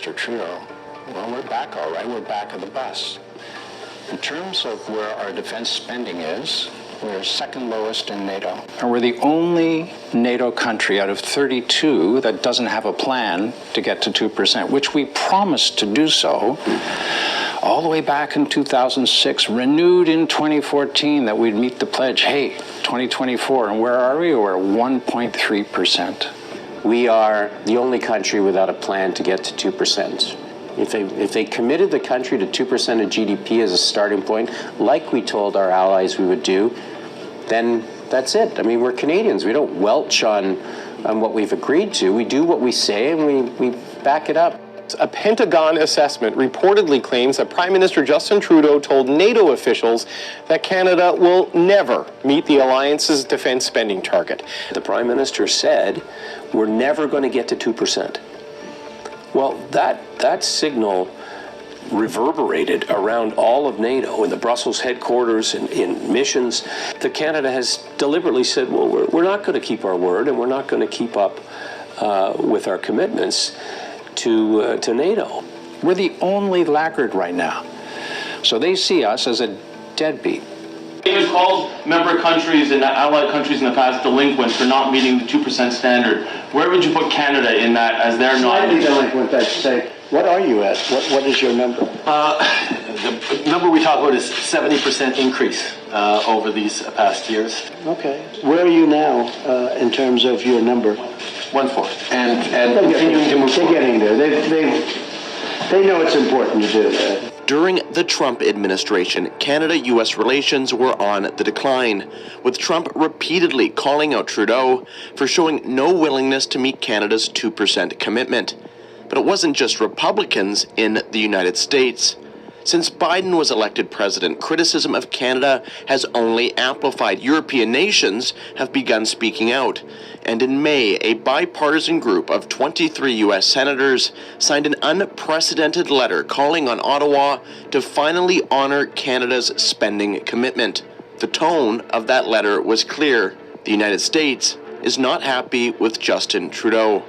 Mr. Trudeau, well, we're back all right. We're back on the bus. In terms of where our defense spending is, we're second lowest in NATO. And we're the only NATO country out of 32 that doesn't have a plan to get to 2%, which we promised to do so all the way back in 2006, renewed in 2014 that we'd meet the pledge, hey, 2024. And where are we? We're 1.3%. We are the only country without a plan to get to 2%. If they committed the country to 2% of GDP as a starting point, like we told our allies we would do, then that's it. I mean, we're Canadians. We don't welch on what we've agreed to. We do what we say and we back it up. A Pentagon assessment reportedly claims that Prime Minister Justin Trudeau told NATO officials that Canada will never meet the alliance's defense spending target. The Prime Minister said, we're never going to get to 2%. Well, that signal reverberated around all of NATO in the Brussels headquarters, in missions. Canada has deliberately said, well, we're not going to keep our word and we're not going to keep up with our commitments to NATO. We're the only laggard right now. So they see us as a deadbeat. He has called member countries and allied countries in the past delinquent for not meeting the 2% standard. Where would you put Canada in that as they're not? Slightly delinquent, I'd say. What are you at? What is your number? The number we talk about is 70% increase over these past years. Okay. Where are you now in terms of your number? 1/4. And continuing to move forward. They're getting there. They know it's important to do that. During the Trump administration, Canada-U.S. relations were on the decline, with Trump repeatedly calling out Trudeau for showing no willingness to meet Canada's 2% commitment. But it wasn't just Republicans in the United States. Since Biden was elected president, criticism of Canada has only amplified. European nations have begun speaking out. And in May, a bipartisan group of 23 U.S. senators signed an unprecedented letter calling on Ottawa to finally honor Canada's spending commitment. The tone of that letter was clear. The United States is not happy with Justin Trudeau.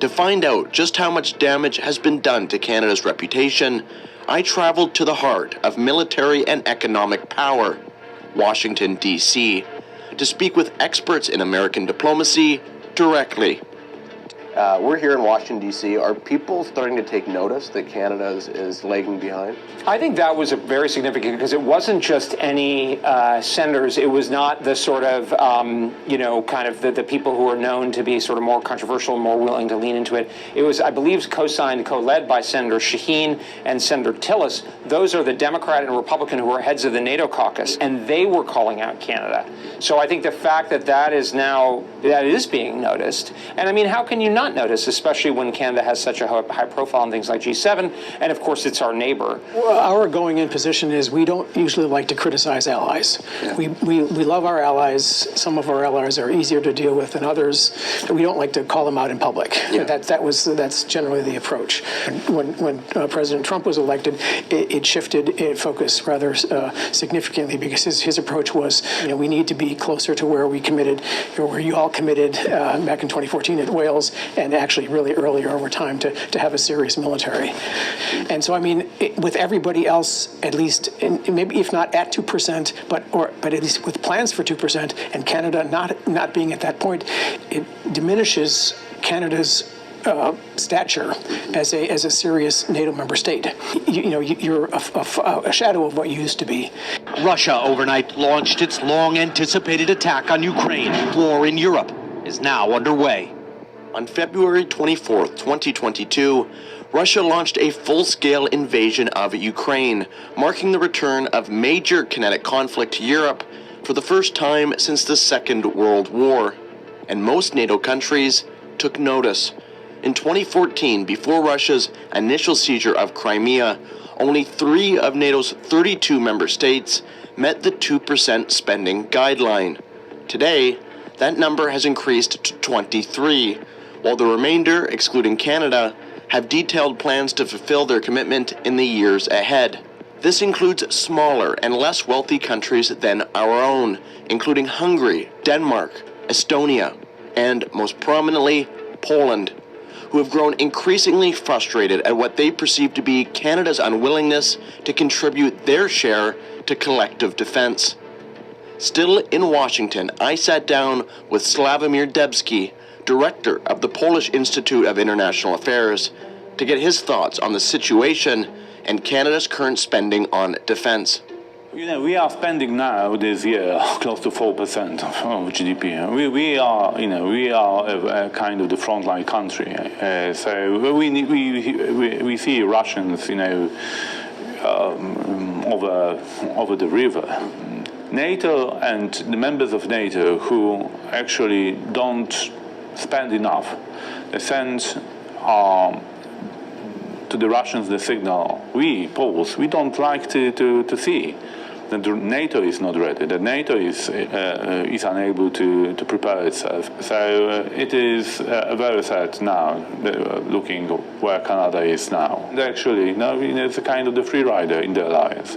To find out just how much damage has been done to Canada's reputation, I traveled to the heart of military and economic power, Washington, D.C., to speak with experts in American diplomacy directly. We're here in Washington, D.C. Are people starting to take notice that Canada is lagging behind? I think that was very significant because it wasn't just any senators. It was not the sort of, kind of the people who are known to be sort of more controversial, more willing to lean into it. It was, I believe, co-led by Senator Shaheen and Senator Tillis. Those are the Democrat and Republican who are heads of the NATO caucus, and they were calling out Canada. So I think the fact that is being noticed, and I mean, how can you not notice, especially when Canada has such a high profile on things like G7, and of course it's our neighbor. Well, our going in position is we don't usually like to criticize allies. Yeah. We love our allies. Some of our allies are easier to deal with than others. We don't like to call them out in public. Yeah. That's generally the approach. When President Trump was elected, it shifted focus rather significantly because his approach was, we need to be closer to where we committed, or where you all committed back in 2014 at Wales, and actually really earlier over time to have a serious military. And so, I mean, with everybody else, at least, maybe if not at 2%, but at least with plans for 2%, and Canada not being at that point, it diminishes Canada's stature as a serious NATO member state. You're a shadow of what you used to be. Russia overnight launched its long-anticipated attack on Ukraine. War in Europe is now underway. On February 24th, 2022, Russia launched a full-scale invasion of Ukraine, marking the return of major kinetic conflict to Europe for the first time since the Second World War. And most NATO countries took notice. In 2014, before Russia's initial seizure of Crimea, only 3 of NATO's 32 member states met the 2% spending guideline. Today, that number has increased to 23, while the remainder, excluding Canada, have detailed plans to fulfill their commitment in the years ahead. This includes smaller and less wealthy countries than our own, including Hungary, Denmark, Estonia, and most prominently, Poland, who have grown increasingly frustrated at what they perceive to be Canada's unwillingness to contribute their share to collective defense. Still in Washington, I sat down with Sławomir Debski, director of the Polish Institute of International Affairs, to get his thoughts on the situation and Canada's current spending on defense. You know, we are spending now this year close to 4% of GDP. We are a kind of the frontline country. So we see Russians, over the river. NATO and the members of NATO who actually don't spend enough, they send to the Russians the signal, we Poles, we don't like to see that NATO is not ready, that NATO is unable to prepare itself. So it is very sad now, looking where Canada is now. And actually, now it's a kind of the free rider in the alliance.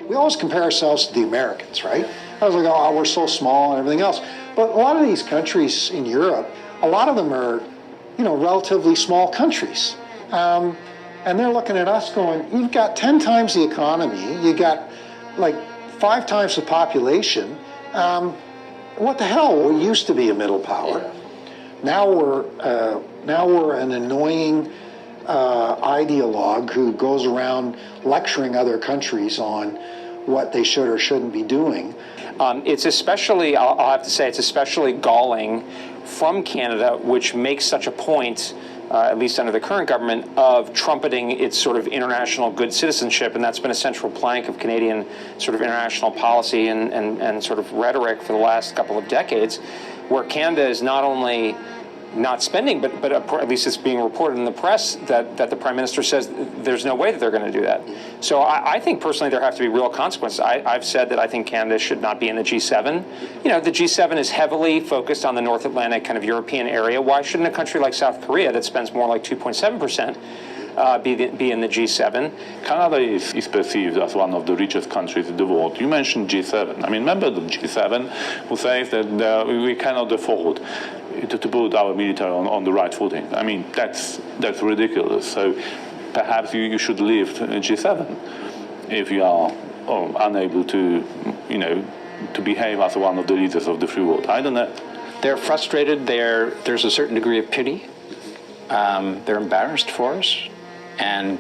We always compare ourselves to the Americans, right? I was like, oh, we're so small and everything else. But a lot of these countries in Europe, a lot of them are, relatively small countries. And they're looking at us going, you've got 10 times the economy, you got like 5 times the population. What the hell? We used to be a middle power. Now we're an annoying ideologue who goes around lecturing other countries on what they should or shouldn't be doing. It's especially, I'll have to say, it's especially galling from Canada, which makes such a point, at least under the current government, of trumpeting its sort of international good citizenship, and that's been a central plank of Canadian sort of international policy and sort of rhetoric for the last couple of decades, where Canada is not only not spending, but at least it's being reported in the press that the Prime Minister says there's no way that they're going to do that. So I think personally there have to be real consequences. I've said that I think Canada should not be in the G7. The G7 is heavily focused on the North Atlantic kind of European area. Why shouldn't a country like South Korea that spends more like 2.7% be in the G7? Canada is perceived as one of the richest countries in the world. You mentioned G7. I mean, remember the G7 who says that we cannot afford to put our military on the right footing. I mean, that's ridiculous. So perhaps you should leave G7 if you are unable to, to behave as one of the leaders of the free world. I don't know. They're frustrated. There's a certain degree of pity. They're embarrassed for us. And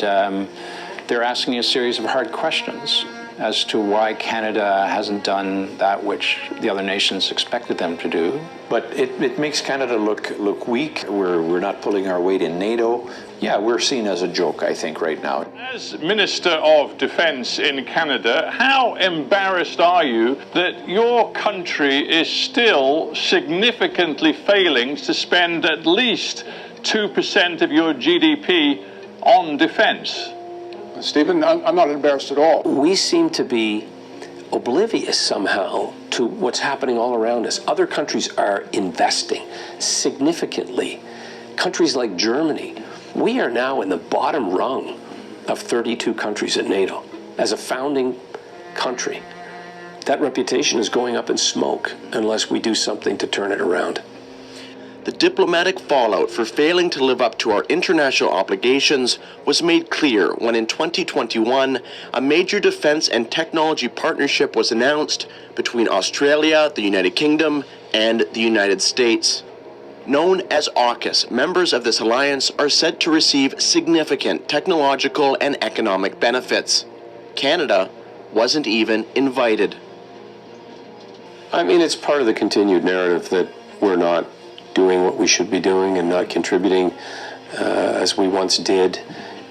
they're asking a series of hard questions as to why Canada hasn't done that which the other nations expected them to do. But it makes Canada look weak. We're not pulling our weight in NATO. Yeah, we're seen as a joke, I think, right now. As Minister of Defence in Canada, how embarrassed are you that your country is still significantly failing to spend at least 2% of your GDP on defence? Stephen, I'm not embarrassed at all. We seem to be oblivious somehow to what's happening all around us. Other countries are investing significantly. Countries like Germany, we are now in the bottom rung of 32 countries at NATO as a founding country. That reputation is going up in smoke unless we do something to turn it around. The diplomatic fallout for failing to live up to our international obligations was made clear when in 2021, a major defense and technology partnership was announced between Australia, the United Kingdom, and the United States. Known as AUKUS, members of this alliance are said to receive significant technological and economic benefits. Canada wasn't even invited. I mean, it's part of the continued narrative that we're not doing what we should be doing and not contributing as we once did,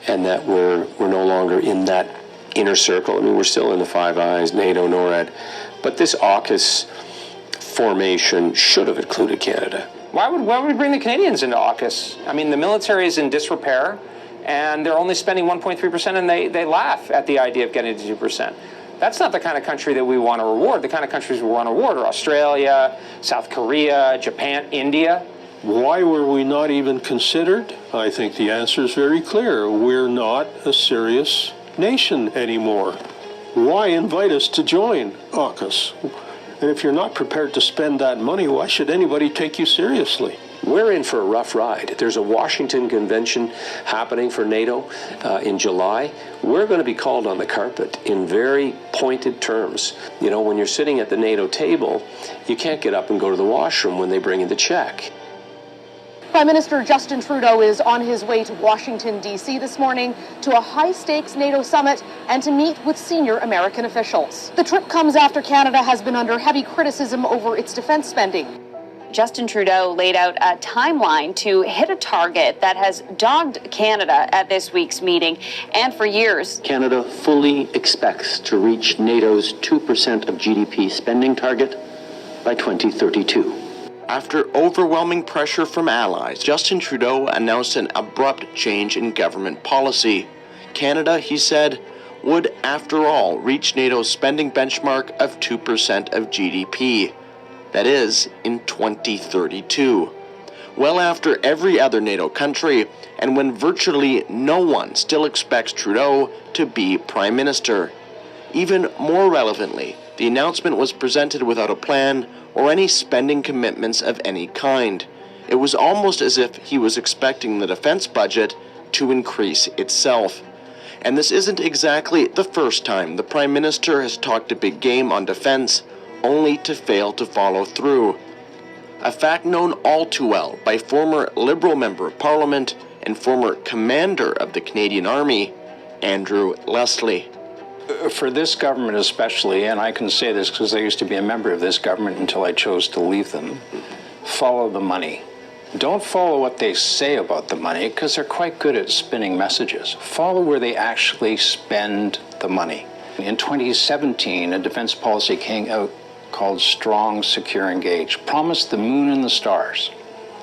and that we're no longer in that inner circle. I mean, we're still in the Five Eyes, NATO, NORAD, but this AUKUS formation should have included Canada. Why would we bring the Canadians into AUKUS? I mean, the military is in disrepair, and they're only spending 1.3%, and they laugh at the idea of getting to 2%. That's not the kind of country that we want to reward. The kind of countries we want to reward are Australia, South Korea, Japan, India. Why were we not even considered? I think the answer is very clear. We're not a serious nation anymore. Why invite us to join AUKUS? And if you're not prepared to spend that money, why should anybody take you seriously? we're in for a rough ride. There's a Washington convention happening for NATO in July. We're going to be called on the carpet in very pointed terms. You know, when you're sitting at the NATO table, you can't get up and go to the washroom when they bring in the check. Prime Minister Justin Trudeau is on his way to Washington, D.C. this morning to a high-stakes NATO summit and to meet with senior American officials. The trip comes after Canada has been under heavy criticism over its defense spending. Justin Trudeau laid out a timeline to hit a target that has dogged Canada at this week's meeting and for years. Canada fully expects to reach NATO's 2% of GDP spending target by 2032. After overwhelming pressure from allies, Justin Trudeau announced an abrupt change in government policy. Canada, he said, would, after all, reach NATO's spending benchmark of 2% of GDP. That is, in 2032. Well after every other NATO country, and when virtually no one still expects Trudeau to be Prime Minister. Even more relevantly, the announcement was presented without a plan or any spending commitments of any kind. It was almost as if he was expecting the defense budget to increase itself. And this isn't exactly the first time the Prime Minister has talked a big game on defense, only to fail to follow through. A fact known all too well by former Liberal Member of Parliament and former Commander of the Canadian Army, Andrew Leslie. For this government especially, and I can say this because I used to be a member of this government until I chose to leave them, follow the money. Don't follow what they say about the money because they're quite good at spinning messages. Follow where they actually spend the money. In 2017, a defense policy came out called Strong, Secure, Engage, promised the moon and the stars.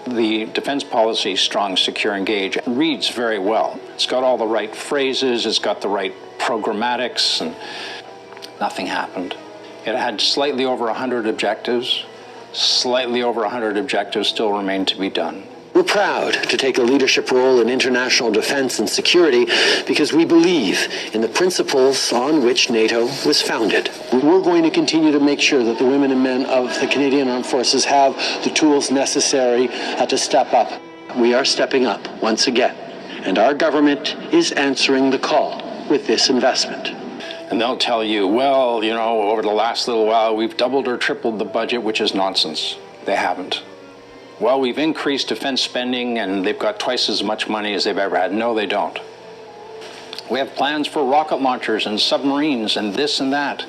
The defense policy, Strong, Secure, Engage, reads very well. It's got all the right phrases, it's got the right programmatics, and nothing happened. It had slightly over 100 objectives. Slightly over 100 objectives still remain to be done. We're proud to take a leadership role in international defense and security because we believe in the principles on which NATO was founded. We're going to continue to make sure that the women and men of the Canadian Armed Forces have the tools necessary to step up. We are stepping up once again, and our government is answering the call with this investment. And they'll tell you, well, you know, over the last little while, we've doubled or tripled the budget, which is nonsense. They haven't. Well, we've increased defense spending and they've got twice as much money as they've ever had. No, they don't. We have plans for rocket launchers and submarines and this and that.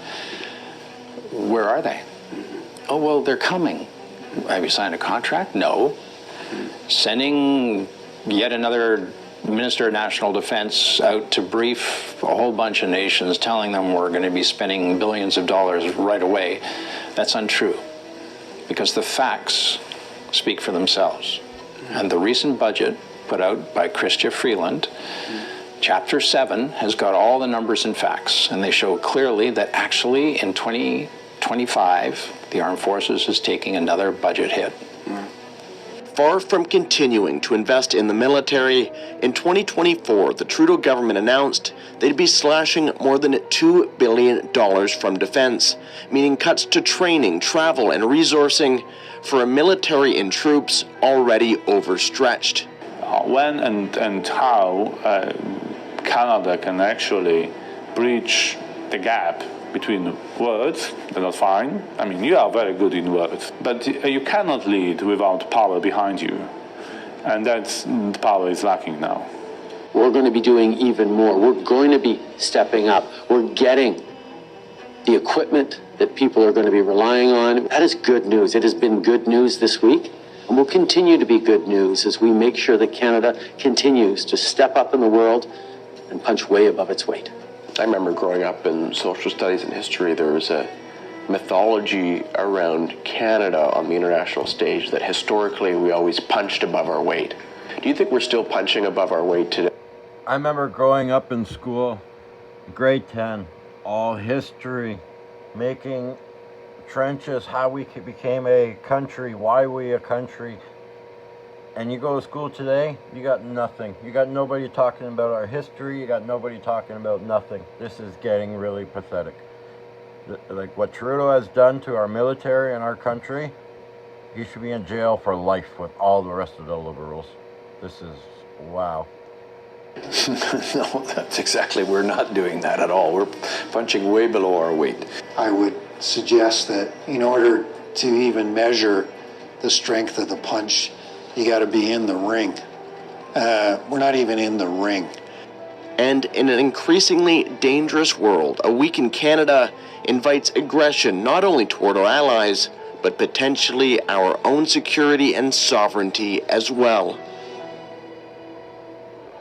Where are they? Oh, well, they're coming. Have you signed a contract? No. Sending yet another Minister of National Defense out to brief a whole bunch of nations, telling them we're going to be spending billions of dollars right away. That's untrue, because the facts speak for themselves. And the recent budget put out by Chrystia Freeland, Chapter 7, has got all the numbers and facts, and they show clearly that actually in 2025, the Armed Forces is taking another budget hit. Far from continuing to invest in the military, in 2024, the Trudeau government announced they'd be slashing more than $2 billion from defense, meaning cuts to training, travel, and resourcing for a military and troops already overstretched. When and how Canada can actually bridge the gap between words, they're not fine. I mean, you are very good in words, but you cannot lead without power behind you. And that's, the power is lacking now. We're going to be doing even more. We're going to be stepping up. We're getting the equipment that people are going to be relying on. That is good news. It has been good news this week, and will continue to be good news as we make sure that Canada continues to step up in the world and punch way above its weight. I remember growing up in social studies and history, there was a mythology around Canada on the international stage that historically we always punched above our weight. Do you think we're still punching above our weight today? I remember growing up in school, grade 10, all history, making trenches, how we became a country, why we a country. And you go to school today, you got nothing. You got nobody talking about our history, you got nobody talking about nothing. This is getting really pathetic. Like what Trudeau has done to our military and our country, He should be in jail for life with all the rest of the liberals. This is, wow. No, that's exactly, we're not doing that at all. We're punching way below our weight. I would suggest that in order to even measure the strength of the punch, you got to be in the ring. We're not even in the ring. And in an increasingly dangerous world, a week in Canada invites aggression not only toward our allies, but potentially our own security and sovereignty as well.